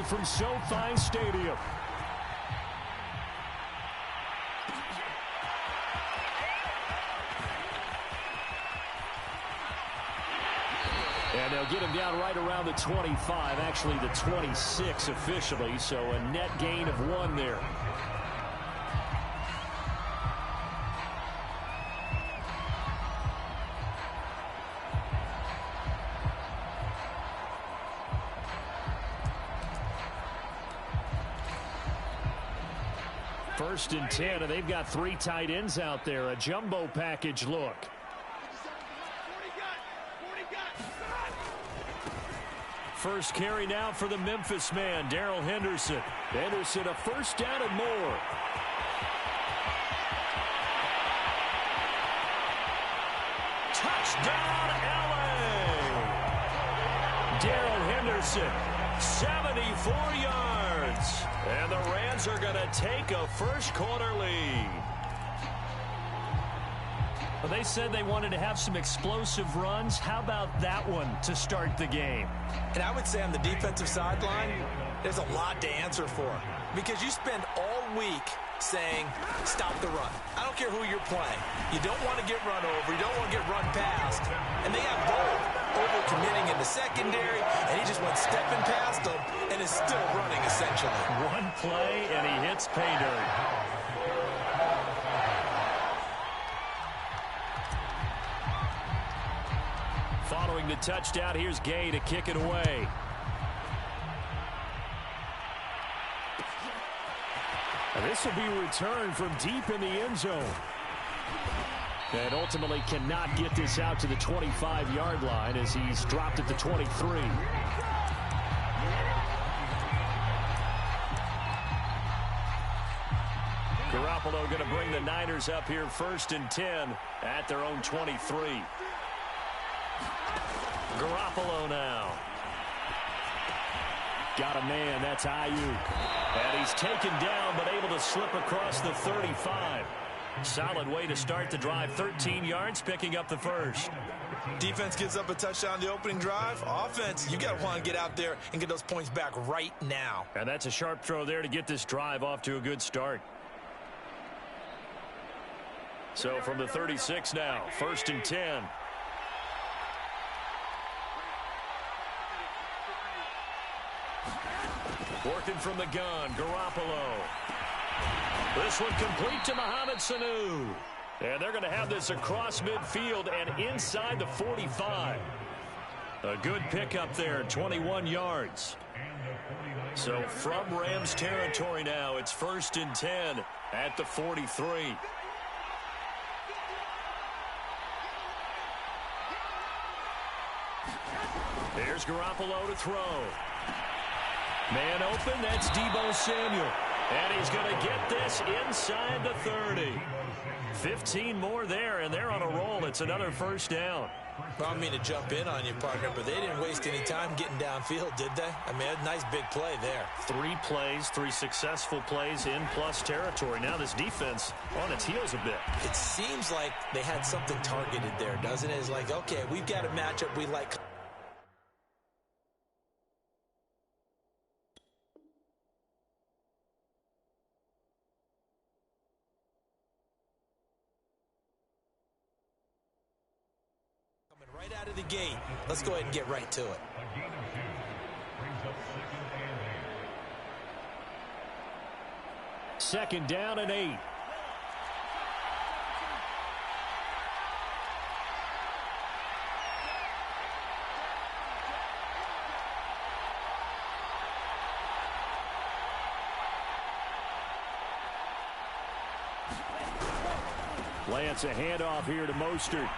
from SoFi Stadium. And they'll get him down right around the 25, actually the 26 officially, so a net gain of 1 there. First and 10, and they've got 3 tight ends out there. A jumbo package look. First carry now for the Memphis man, Darrell Henderson. Henderson, a first down and more. Touchdown, LA! Darrell Henderson, 74 yards. And the Rams are going to take a first-quarter lead. Well, they said they wanted to have some explosive runs. How about that one to start the game? And I would say on the defensive sideline, there's a lot to answer for. Because you spend all week saying, stop the run. I don't care who you're playing. You don't want to get run over. You don't want to get run past. And they got bold, over-committing in the secondary, and he just went stepping past them and is still running, essentially. One play, and he hits pay dirt. Following the touchdown, here's Gay to kick it away. And this will be returned from deep in the end zone. And ultimately cannot get this out to the 25-yard line as he's dropped at the 23. Garoppolo going to bring the Niners up here first and 10 at their own 23. Garoppolo now. Got a man, that's Ayuk. And he's taken down but able to slip across the 35. Solid way to start the drive. 13 yards, picking up the first. Defense gives up a touchdown the opening drive. Offense, you got to want to get out there and get those points back right now. And that's a sharp throw there to get this drive off to a good start. So from the 36 now, first and 10. Working from the gun, Garoppolo. This one complete to Mohamed Sanu. And they're going to have this across midfield and inside the 45. A good pickup there, 21 yards. So from Rams territory now, it's first and 10 at the 43. Here's Garoppolo to throw. Man open, that's Deebo Samuel. And he's going to get this inside the 30. 15 more there, and they're on a roll. It's another first down. Well, I don't mean to jump in on you, partner, but they didn't waste any time getting downfield, did they? I mean, a nice big play there. 3 plays, 3 successful plays in plus territory. Now this defense on its heels a bit. It seems like they had something targeted there, doesn't it? It's like, okay, we've got a matchup we like. Right out of the gate. Let's go ahead and get right to it. Second down and 8. Lance a handoff here to Mostert.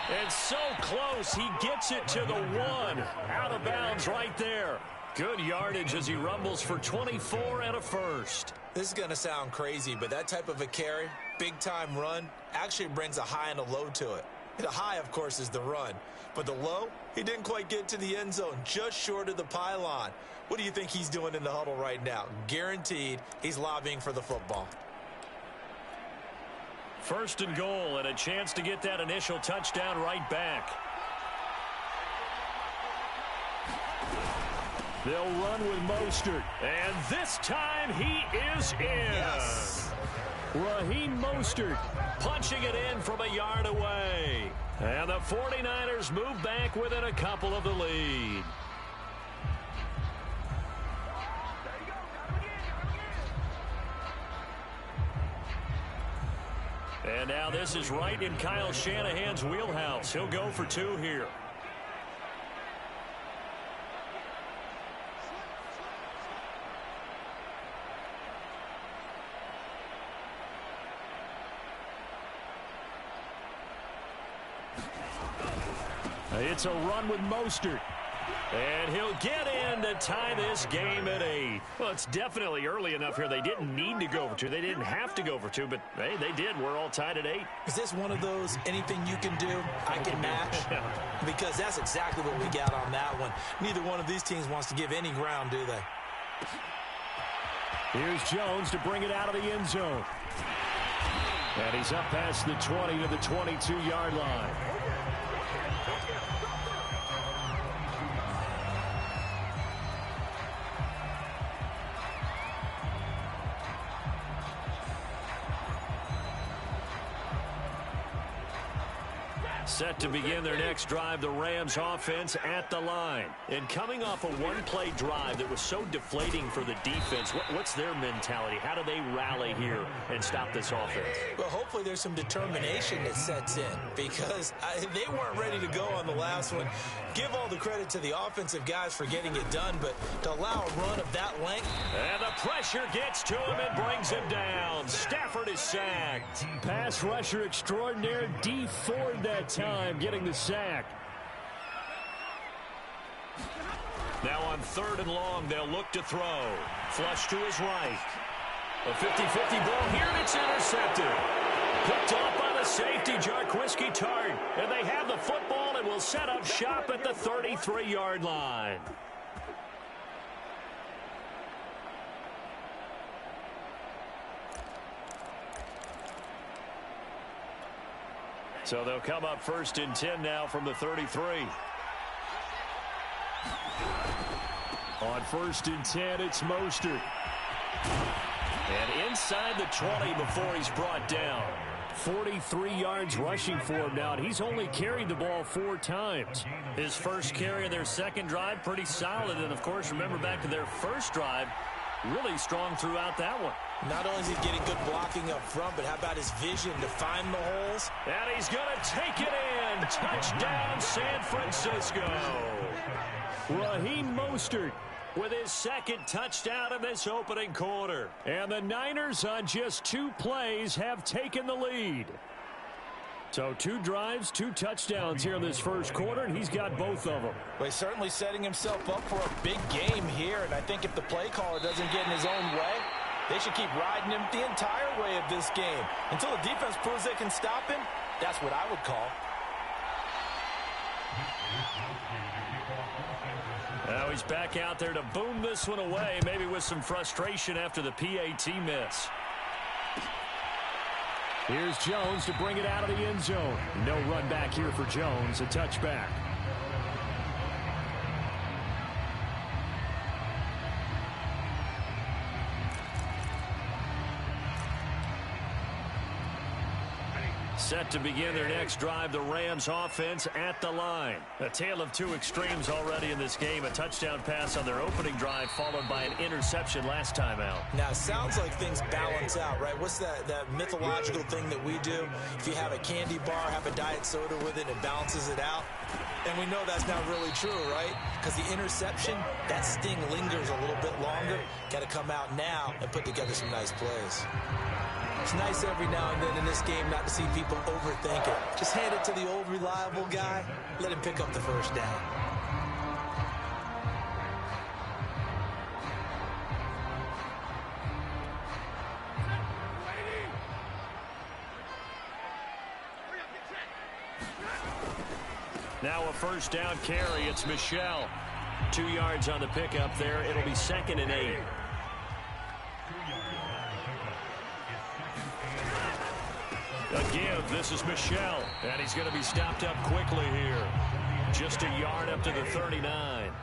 And so close, he gets it to the 1. Out of bounds right there. Good yardage as he rumbles for 24 and a first. This is going to sound crazy, but that type of a carry, big-time run, actually brings a high and a low to it. The high, of course, is the run. But the low, he didn't quite get to the end zone, just short of the pylon. What do you think he's doing in the huddle right now? Guaranteed he's lobbying for the football. First and goal, and a chance to get that initial touchdown right back. They'll run with Mostert. And this time he is in. Yes. Raheem Mostert punching it in from a yard away. And the 49ers move back within a couple of the lead. And now this is right in Kyle Shanahan's wheelhouse. He'll go for two here. It's a run with Mostert. And he'll get in to tie this game at 8. Well, it's definitely early enough here. They didn't need to go for two. They didn't have to go for two, but hey, they did. We're all tied at 8. Is this one of those anything you can do, I can match? Because that's exactly what we got on that one. Neither one of these teams wants to give any ground, do they? Here's Jones to bring it out of the end zone. And he's up past the 20 to the 22-yard line. Set to begin their next drive, the Rams offense at the line. And coming off a one-play drive that was so deflating for the defense, what's their mentality? How do they rally here and stop this offense? Well, hopefully there's some determination that sets in because they weren't ready to go on the last one. Give all the credit to the offensive guys for getting it done, but to allow a run of that length. And the pressure gets to him and brings him down. Stafford is sacked. Pass rusher extraordinaire, D Ford that time, getting the sack. Now on 3rd and long, they'll look to throw. Flush to his right. A 50-50 ball here, and it's intercepted. Picked off by the safety, Jarquiski Tart. And they have the football and will set up shop at the 33-yard line. So they'll come up 1st and 10 now from the 33. On 1st and 10, it's Mostert. And inside the 20 before he's brought down. 43 yards rushing for him now, and he's only carried the ball 4 times. His first carry of their second drive, pretty solid. And, of course, remember back to their first drive, really strong throughout that one. Not only is he getting good blocking up front, but how about his vision to find the holes? And he's going to take it in. Touchdown, San Francisco. Raheem Mostert with his second touchdown in this opening quarter. And the Niners on just 2 plays have taken the lead. So 2 drives, 2 touchdowns here in this first quarter, and he's got both of them. Well, he's certainly setting himself up for a big game here, and I think if the play caller doesn't get in his own way, they should keep riding him the entire way of this game. Until the defense proves they can stop him, that's what I would call. Now he's back out there to boom this one away, maybe with some frustration after the PAT miss. Here's Jones to bring it out of the end zone. No run back here for Jones, a touchback. Set to begin their next drive, the Rams offense at the line. A tale of 2 extremes already in this game. A touchdown pass on their opening drive followed by an interception last time out. Now, it sounds like things balance out, right? What's that mythological thing that we do? If you have a candy bar, have a diet soda with it, it balances it out. And we know that's not really true, right? Because the interception, that sting lingers a little bit longer. Got to come out now and put together some nice plays. It's nice every now and then in this game not to see people overthink it. Just hand it to the old reliable guy. Let him pick up the first down. Now a first down carry. It's Michel. 2 yards on the pickup there. It'll be 2nd and 8. A give, this is Michel, and he's going to be stopped up quickly here. Just a yard up to the 39.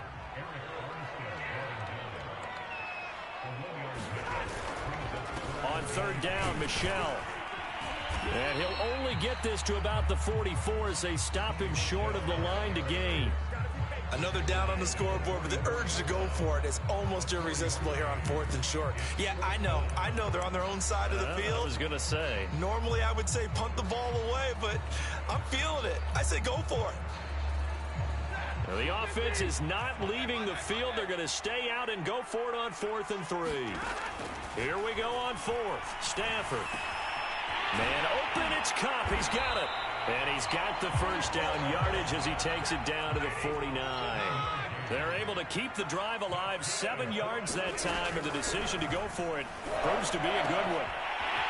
down, Michel. And he'll only get this to about the 44 as they stop him short of the line to gain. Another down on the scoreboard, but the urge to go for it is almost irresistible here on 4th and short. Yeah, I know they're on their own side of the field. I was going to say. Normally I would say punt the ball away, but I'm feeling it. I say go for it. Well, the offense is not leaving the field. They're going to stay out and go for it on 4th and 3. Here we go on 4th. Stafford. Man open, it's Cup. He's got it. And he's got the first down yardage as he takes it down to the 49. They're able to keep the drive alive, 7 yards that time, and the decision to go for it proves to be a good one.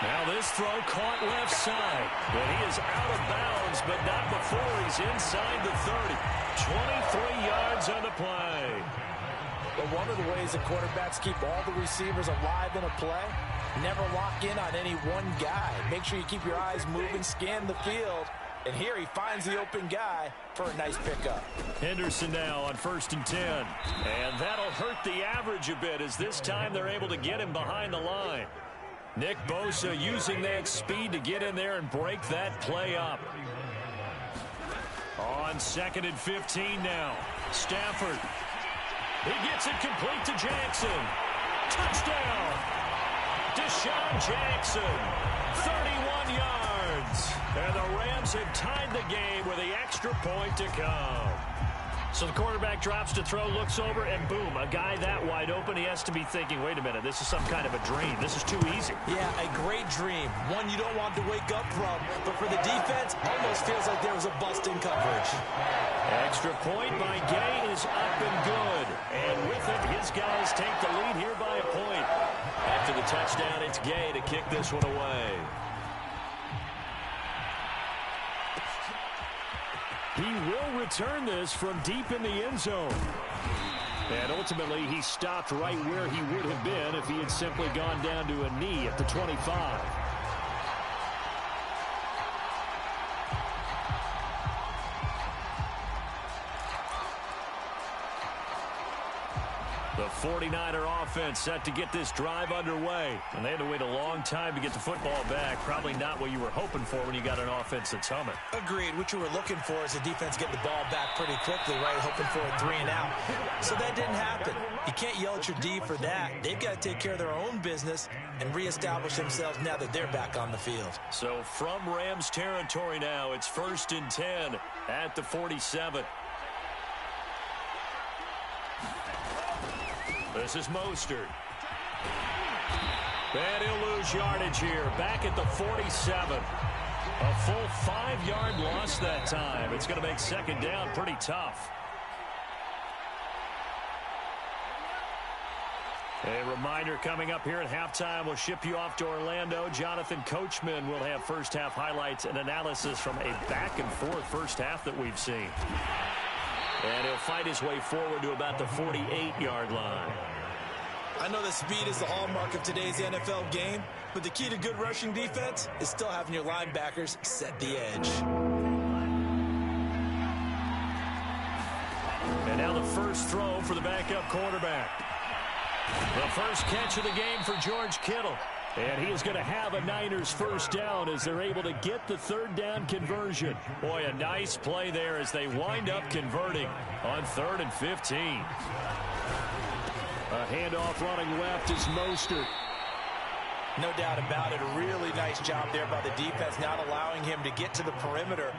Now this throw caught left side, but he is out of bounds, but not before he's inside the 30. 23 yards on the play. But one of the ways that quarterbacks keep all the receivers alive in a play, never lock in on any one guy. Make sure you keep your eyes moving, scan the field. And here he finds the open guy for a nice pickup. Henderson now on 1st and 10. And that'll hurt the average a bit as this time they're able to get him behind the line. Nick Bosa using that speed to get in there and break that play up. On 2nd and 15 now. Stafford. He gets it complete to Jackson. Touchdown. Deshaun Jackson. 31 yards. And the Rams have tied the game with the extra point to come. So the quarterback drops to throw, looks over, and boom, a guy that wide open, he has to be thinking, wait a minute, this is some kind of a dream. This is too easy. Yeah, a great dream. One you don't want to wake up from. But for the defense, almost feels like there was a bust in coverage. Extra point by Gay is up and good. And with it, his guys take the lead here by a point. After the touchdown, it's Gay to kick this one away. He will return this from deep in the end zone. And ultimately, he stopped right where he would have been if he had simply gone down to a knee at the 25. The 49er offense set to get this drive underway. And they had to wait a long time to get the football back. Probably not what you were hoping for when you got an offense that's humming. Agreed. What you were looking for is the defense getting the ball back pretty quickly, right? Hoping for a 3 and out. So that didn't happen. You can't yell at your D for that. They've got to take care of their own business and reestablish themselves now that they're back on the field. So from Rams territory now, it's 1st and 10 at the 47. This is Mostert. And he'll lose yardage here. Back at the 47. A full 5-yard loss that time. It's going to make 2nd down pretty tough. A reminder coming up here at halftime. We'll ship you off to Orlando. Jonathan Coachman will have first-half highlights and analysis from a back-and-forth first half that we've seen. And he'll fight his way forward to about the 48-yard line. I know that speed is the hallmark of today's NFL game, but the key to good rushing defense is still having your linebackers set the edge. And now the first throw for the backup quarterback. The first catch of the game for George Kittle. And he is going to have a Niners first down as they're able to get the 3rd down conversion. Boy, a nice play there as they wind up converting on 3rd and 15. A handoff running left is Mostert. No doubt about it. A really nice job there by the defense, not allowing him to get to the perimeter.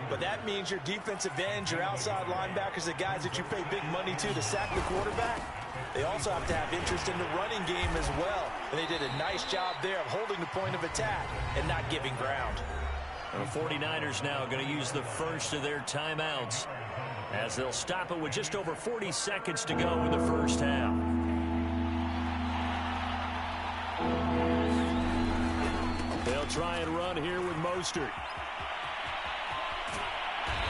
But that means your defensive ends, your outside linebackers, the guys that you pay big money to sack the quarterback, they also have to have interest in the running game as well. And they did a nice job there of holding the point of attack and not giving ground. The 49ers now going to use the first of their timeouts as they'll stop it with just over 40 seconds to go in the first half. They'll try and run here with Mostert.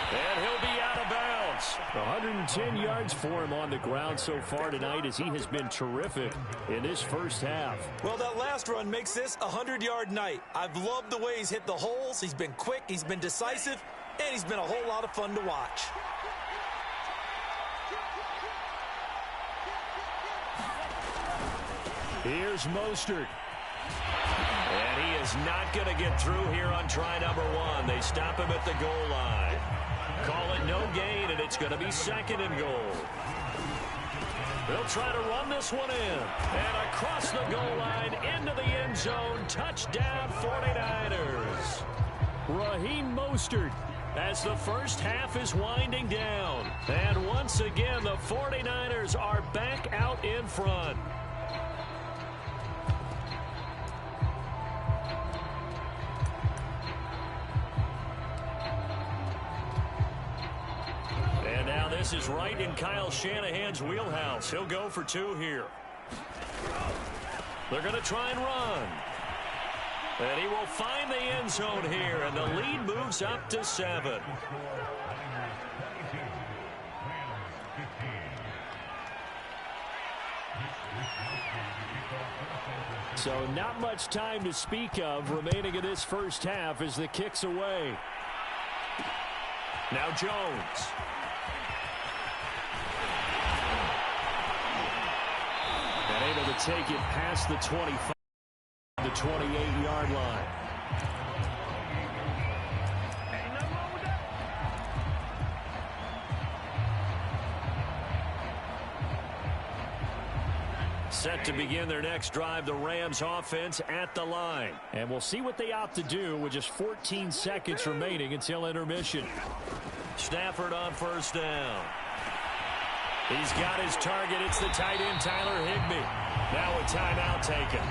And he'll be out of bounds. 110 yards for him on the ground so far tonight as he has been terrific in this first half. Well, that last run makes this a 100-yard night. I've loved the way he's hit the holes. He's been quick, he's been decisive, and he's been a whole lot of fun to watch. Here's Mostert. And he is not going to get through here on try number 1. They stop him at the goal line. Call it no gain, and it's going to be 2nd and goal. They'll try to run this one in. And across the goal line, into the end zone. Touchdown, 49ers. Raheem Mostert as the first half is winding down. And once again, the 49ers are back out in front. This is right in Kyle Shanahan's wheelhouse. He'll go for 2 here. They're going to try and run. And he will find the end zone here, and the lead moves up to 7. So not much time to speak of remaining in this first half as the kick's away. Now Jones. And able to take it past the 25, the 28-yard line. Set to begin their next drive, the Rams offense at the line. And we'll see what they opt to do with just 14 seconds remaining until intermission. Stafford on first down. He's got his target. It's the tight end, Tyler Higbee. Now a timeout taken.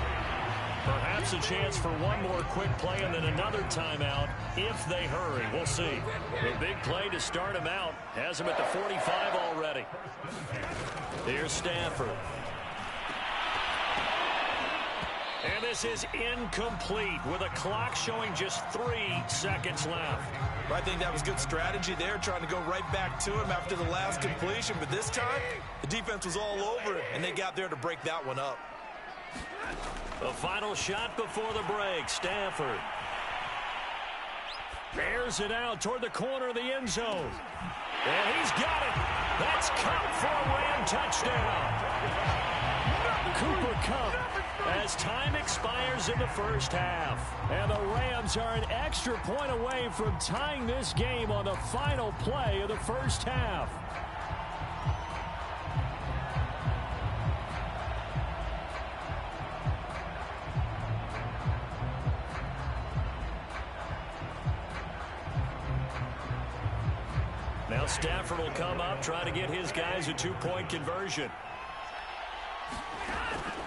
Perhaps a chance for one more quick play and then another timeout if they hurry. We'll see. The big play to start him out has him at the 45 already. Here's Stafford. And this is incomplete with a clock showing just 3 seconds left. I think that was good strategy there, trying to go right back to him after the last completion. But this time, the defense was all over it, and they got there to break that one up. The final shot before the break, Stafford. Airs it out toward the corner of the end zone. And he's got it. That's Kupp for a Ram touchdown. Cooper Kupp as time expires in the first half. And the Rams are an extra point away from tying this game on the final play of the first half. Now Stafford will come up, try to get his guys a 2-point conversion.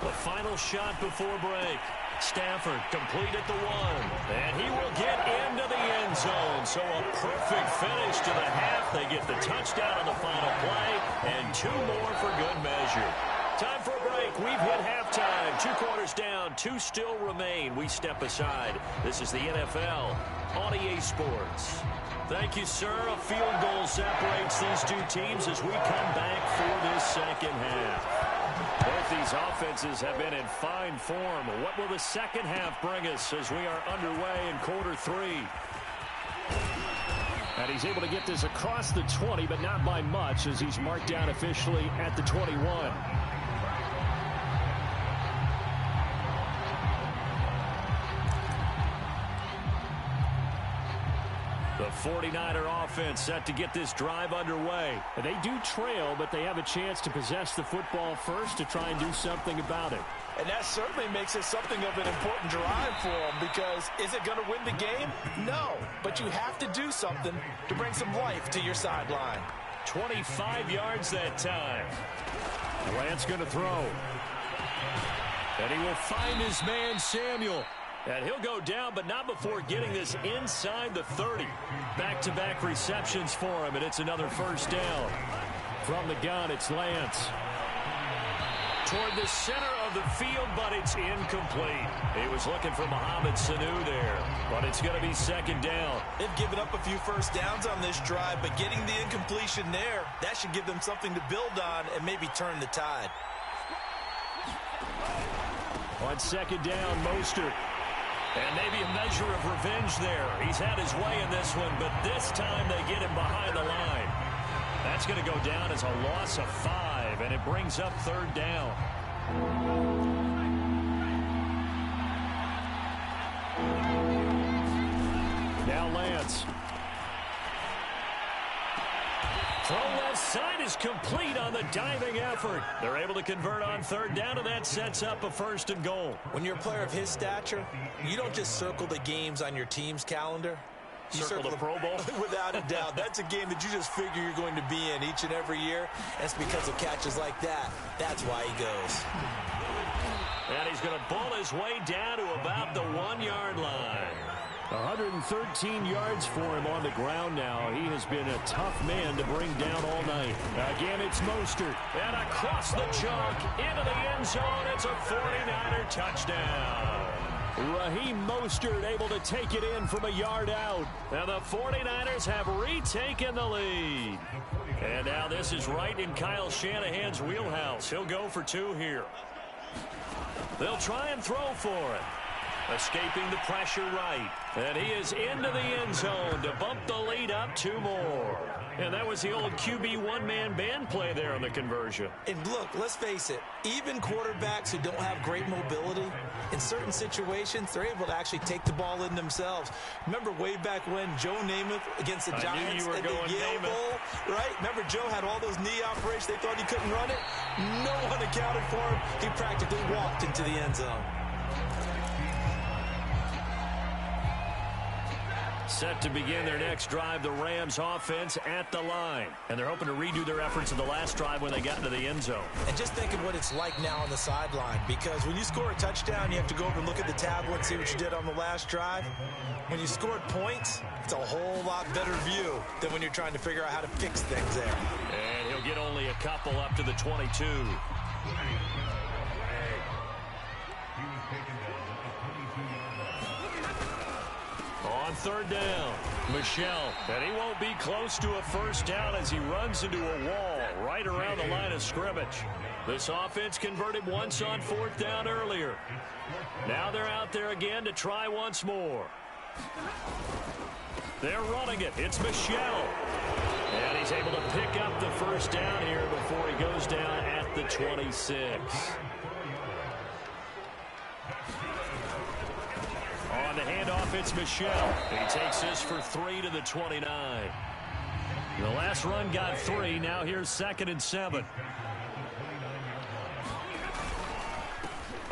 The final shot before break. Stafford complete at the 1. And he will get into the end zone. So a perfect finish to the half. They get the touchdown on the final play. And 2 more for good measure. Time for a break. We've hit halftime. 2 quarters down. 2 still remain. We step aside. This is the NFL on EA Sports. Thank you, sir. A field goal separates these 2 teams as we come back for this second half. Both these offenses have been in fine form. What will the second half bring us as we are underway in quarter 3? And he's able to get this across the 20, but not by much as he's marked down officially at the 21. The 49er offense set to get this drive underway. And they do trail, but they have a chance to possess the football first to try and do something about it. And that certainly makes it something of an important drive for them, because is it going to win the game? No, but you have to do something to bring some life to your sideline. 25 yards that time. Lance going to throw. And he will find his man, Samuel. And he'll go down, but not before getting this inside the 30. Back-to-back receptions for him, and it's another first down. From the gun, it's Lance. Toward the center of the field, but it's incomplete. He was looking for Mohamed Sanu there, but it's going to be second down. They've given up a few first downs on this drive, but getting the incompletion there, that should give them something to build on and maybe turn the tide. On second down, Mostert. And maybe a measure of revenge there. He's had his way in this one, but this time they get him behind the line. That's going to go down as a loss of 5, and it brings up third down. Now Lance. Throw left side is complete on the diving effort. They're able to convert on third down, and that sets up a 1st and goal. When you're a player of his stature, you don't just circle the games on your team's calendar. You circle the Pro Bowl? Without a doubt. That's a game that you just figure you're going to be in each and every year. And it's because of catches like that. That's why he goes. And he's going to bull his way down to about the 1-yard line. 113 yards for him on the ground now. He has been a tough man to bring down all night. Again, it's Mostert. And across the chalk, into the end zone. It's a 49er touchdown. Raheem Mostert able to take it in from a yard out. And the 49ers have retaken the lead. And now this is right in Kyle Shanahan's wheelhouse. He'll go for 2 here. They'll try and throw for it. Escaping the pressure right. And he is into the end zone to bump the lead up 2 more. And that was the old QB one-man band play there on the conversion. And look, let's face it, even quarterbacks who don't have great mobility, in certain situations, they're able to actually take the ball in themselves. Remember way back when Joe Namath against the Giants in the Yale Bowl, right? Remember Joe had all those knee operations. They thought he couldn't run it. No one accounted for him. He practically walked into the end zone. Set to begin their next drive, the Rams offense at the line. And they're hoping to redo their efforts in the last drive when they got into the end zone. And just think of what it's like now on the sideline, because when you score a touchdown, you have to go over and look at the tablet and see what you did on the last drive. When you scored points, it's a whole lot better view than when you're trying to figure out how to fix things there. And he'll get only a couple up to the 22. On third down, Michel, and he won't be close to a 1st down as he runs into a wall right around the line of scrimmage. This offense converted once on 4th down earlier. Now they're out there again to try once more. They're running it. It's Michel. And he's able to pick up the 1st down here before he goes down at the 26. On the handoff, it's Michel. He takes this for 3 to the 29. The last run got 3. Now here's 2nd and 7.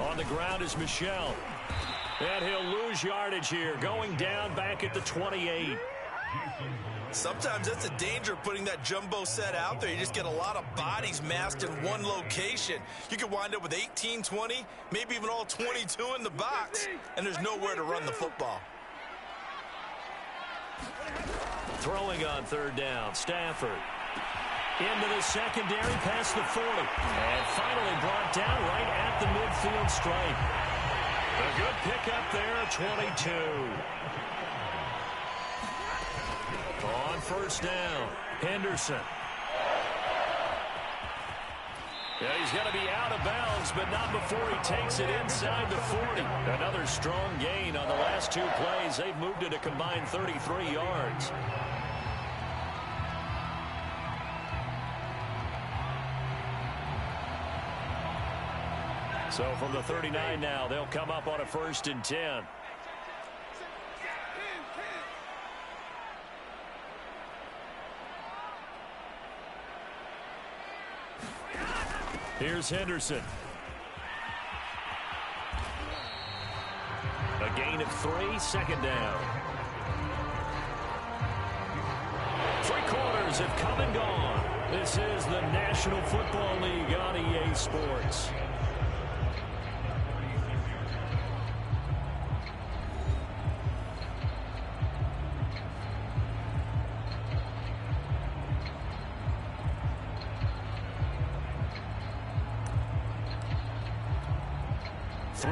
On the ground is Michel. And he'll lose yardage here, going down back at the 28. Sometimes that's the danger of putting that jumbo set out there. You just get a lot of bodies massed in one location. You could wind up with 18, 20, maybe even all 22 in the box, and there's nowhere to run the football. Throwing on 3rd down, Stafford. Into the secondary, past the 40. And finally brought down right at the midfield stripe. A good pickup there, 22. On 1st down, Henderson. Yeah, he's going to be out of bounds, but not before he takes it inside the 40. Another strong gain on the last 2 plays. They've moved it a combined 33 yards. So from the 39 now, they'll come up on a 1st and 10. Here's Henderson. A gain of 3, 2nd down. 3 quarters have come and gone. This is the National Football League on EA Sports.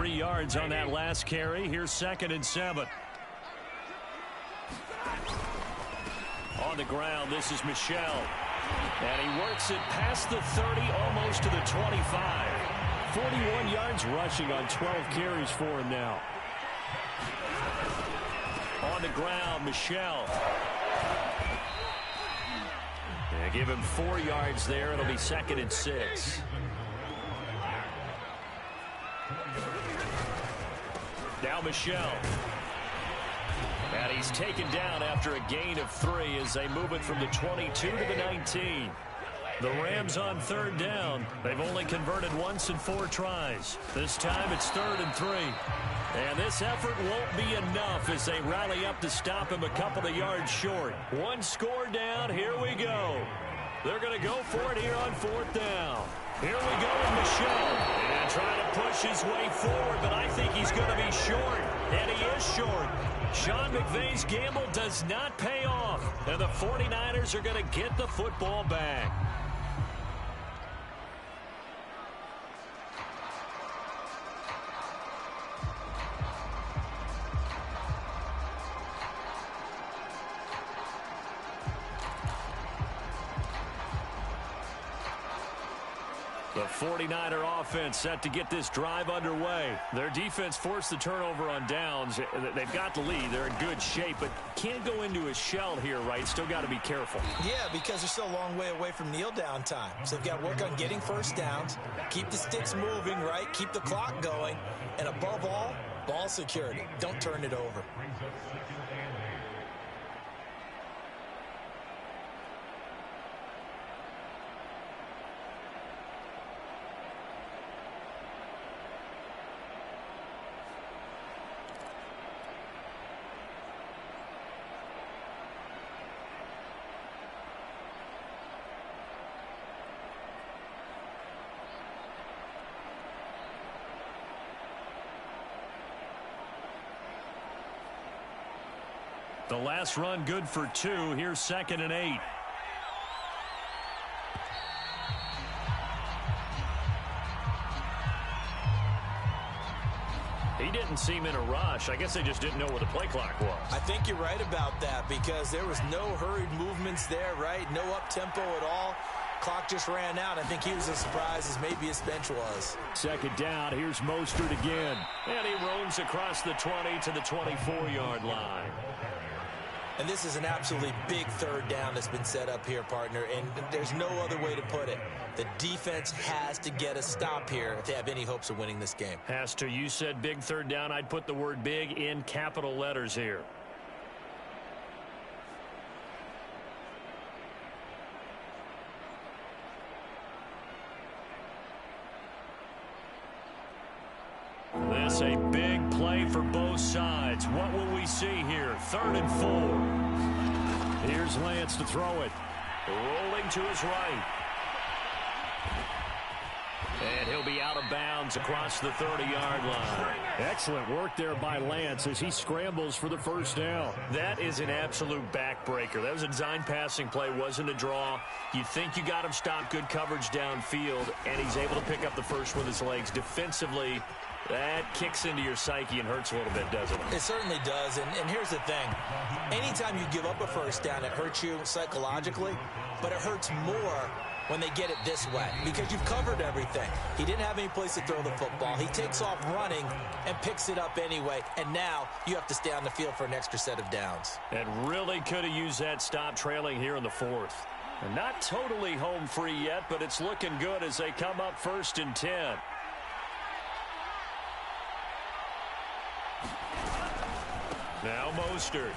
Yards on that last carry. Here's 2nd and 7. On the ground, this is Michel. And he works it past the 30, almost to the 25. 41 yards rushing on 12 carries for him now. On the ground, Michel. And give him 4 yards there. It'll be 2nd and 6. Now Michel. And he's taken down after a gain of 3 as they move it from the 22 to the 19. The Rams on third down. They've only converted once in 4 tries. This time it's 3rd and 3. And this effort won't be enough as they rally up to stop him a couple of yards short. 1 score down. Here we go. They're going to go for it here on 4th down. Here we go with Michelle. And trying to push his way forward, but I think he's going to be short. And he is short. Sean McVay's gamble does not pay off. And the 49ers are going to get the football back. The 49er offense set to get this drive underway. Their defense forced the turnover on downs. They've got the lead. They're in good shape, but can't go into a shell here, right? Still got to be careful. Yeah, because they're still a long way away from kneel down time. So they've got to work on getting first downs, keep the sticks moving, right? Keep the clock going. And above all, ball security. Don't turn it over. The last run good for 2. Here's 2nd and 8. He didn't seem in a rush. I guess they just didn't know what the play clock was. I think you're right about that because there was no hurried movements there, right? No up-tempo at all. Clock just ran out. I think he was as surprised as maybe his bench was. 2nd down. Here's Mostert again. And he roams across the 20 to the 24-yard line. And this is an absolutely big 3rd down that's been set up here, partner, and there's no other way to put it. The defense has to get a stop here if they have any hopes of winning this game. Has to. You said big 3rd down. I'd put the word big in capital letters here. This a big play for both sides. What will we see here? 3rd and 4. Here's Lance to throw it. Rolling to his right. And he'll be out of bounds across the 30-yard line. Excellent work there by Lance as he scrambles for the first down. That is an absolute backbreaker. That was a design passing play, wasn't a draw. You think you got him stopped, good coverage downfield, and he's able to pick up the first with his legs. Defensively, that kicks into your psyche and hurts a little bit, doesn't it? It certainly does, and here's the thing. Anytime you give up a first down, it hurts you psychologically, but it hurts more when they get it this way because you've covered everything. He didn't have any place to throw the football. He takes off running and picks it up anyway, and now you have to stay on the field for an extra set of downs. And really could have used that stop trailing here in the 4th. And not totally home free yet, but it's looking good as they come up 1st and 10. Now Mostert.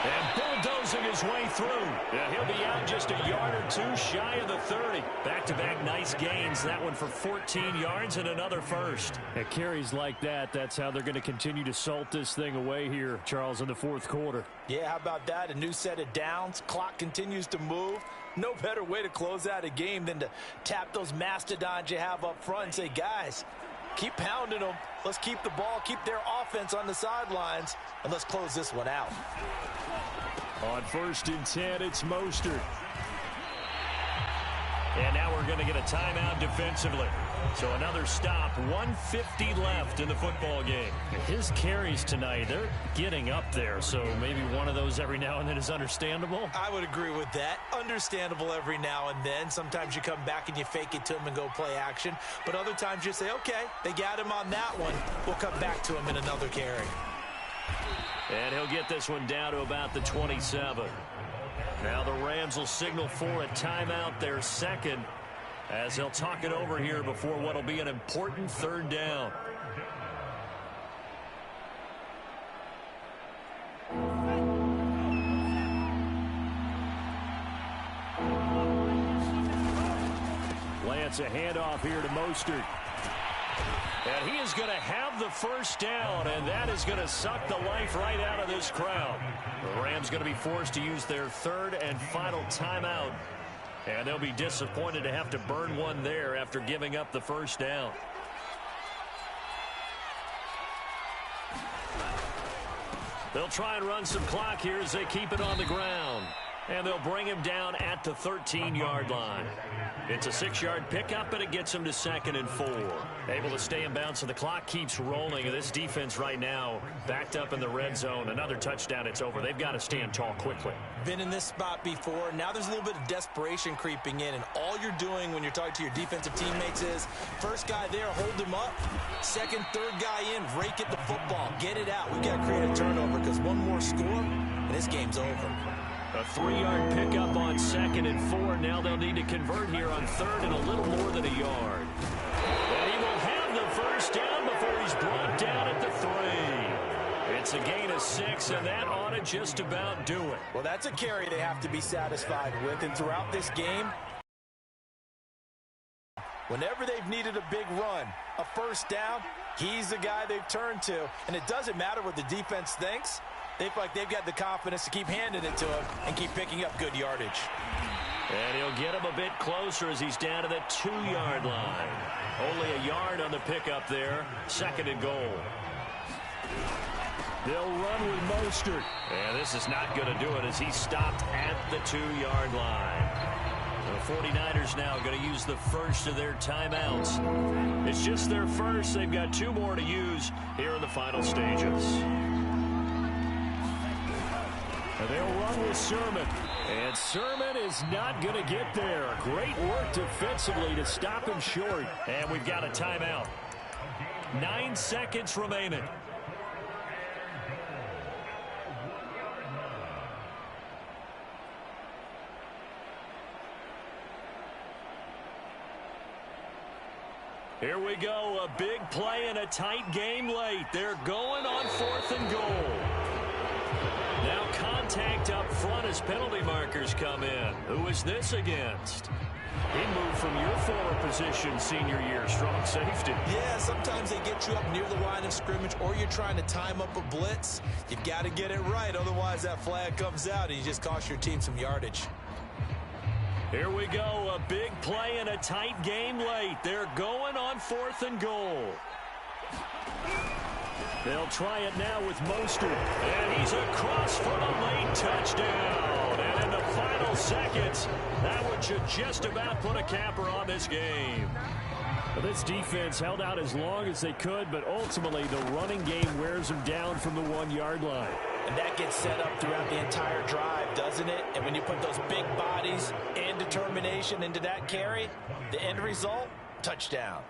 And bulldozing his way through. Yeah, he'll be out just a yard or 2 shy of the 30. Back-to-back nice gains. That one for 14 yards and another first. At carries like that, that's how they're going to continue to salt this thing away here, Charles, in the 4th quarter. Yeah, how about that? A new set of downs. Clock continues to move. No better way to close out a game than to tap those mastodons you have up front and say, guys, keep pounding them. Let's keep the ball, keep their offense on the sidelines, and let's close this one out. On 1st and 10, it's Mostert. And now we're going to get a timeout defensively. So another stop, 1:50 left in the football game. His carries tonight, they're getting up there, so maybe one of those every now and then is understandable. I would agree with that. Understandable every now and then. Sometimes you come back and you fake it to him and go play action. But other times you say, okay, they got him on that one. We'll come back to him in another carry. And he'll get this one down to about the 27. Now the Rams will signal for a timeout, their 2nd, as they'll talk it over here before what will be an important 3rd down. gets a handoff here to Mostert. And he is going to have the first down, and that is going to suck the life right out of this crowd. The Rams going to be forced to use their third and final timeout, and they'll be disappointed to have to burn one there after giving up the first down. They'll try and run some clock here as they keep it on the ground. And they'll bring him down at the 13-yard line. It's a 6-yard pickup, and it gets him to 2nd and 4. Able to stay in bounds, so the clock keeps rolling. This defense right now backed up in the red zone. Another touchdown, it's over. They've got to stand tall quickly. Been in this spot before. Now there's a little bit of desperation creeping in, and all you're doing when you're talking to your defensive teammates is first guy there, hold him up. Second, third guy in, rake at the football. Get it out. We've got to create a turnover because one more score, and this game's over. A 3-yard pickup on 2nd and 4. Now they'll need to convert here on 3rd and a little more than a yard. And he will have the first down before he's brought down at the 3. It's a gain of 6, and that ought to just about do it. Well, that's a carry they have to be satisfied with, and throughout this game, whenever they've needed a big run, a first down, he's the guy they've turned to. And it doesn't matter what the defense thinks. They feel like they've got the confidence to keep handing it to him and keep picking up good yardage. And he'll get him a bit closer as he's down to the 2-yard line. Only a yard on the pickup there. 2nd and goal. They'll run with Mostert. And this is not going to do it as he's stopped at the 2-yard line. The 49ers now going to use the first of their timeouts. It's just their first. They've got 2 more to use here in the final stages. And they'll run with Sermon. And Sermon is not going to get there. Great work defensively to stop him short. And we've got a timeout. 9 seconds remaining. Here we go. A big play in a tight game late. They're going on 4th and goal. Now contact up front as penalty markers come in. Who is this against? He moved from your former position senior year, strong safety. Yeah, sometimes they get you up near the line of scrimmage or you're trying to time up a blitz. You've got to get it right, otherwise that flag comes out and you just cost your team some yardage. Here we go, a big play in a tight game late. They're going on 4th and goal. They'll try it now with Mostert. And he's across for a late touchdown. And in the final seconds, that one should just about put a capper on this game. Well, this defense held out as long as they could, but ultimately the running game wears them down from the 1-yard line. And that gets set up throughout the entire drive, doesn't it? And when you put those big bodies and determination into that carry, the end result, touchdown.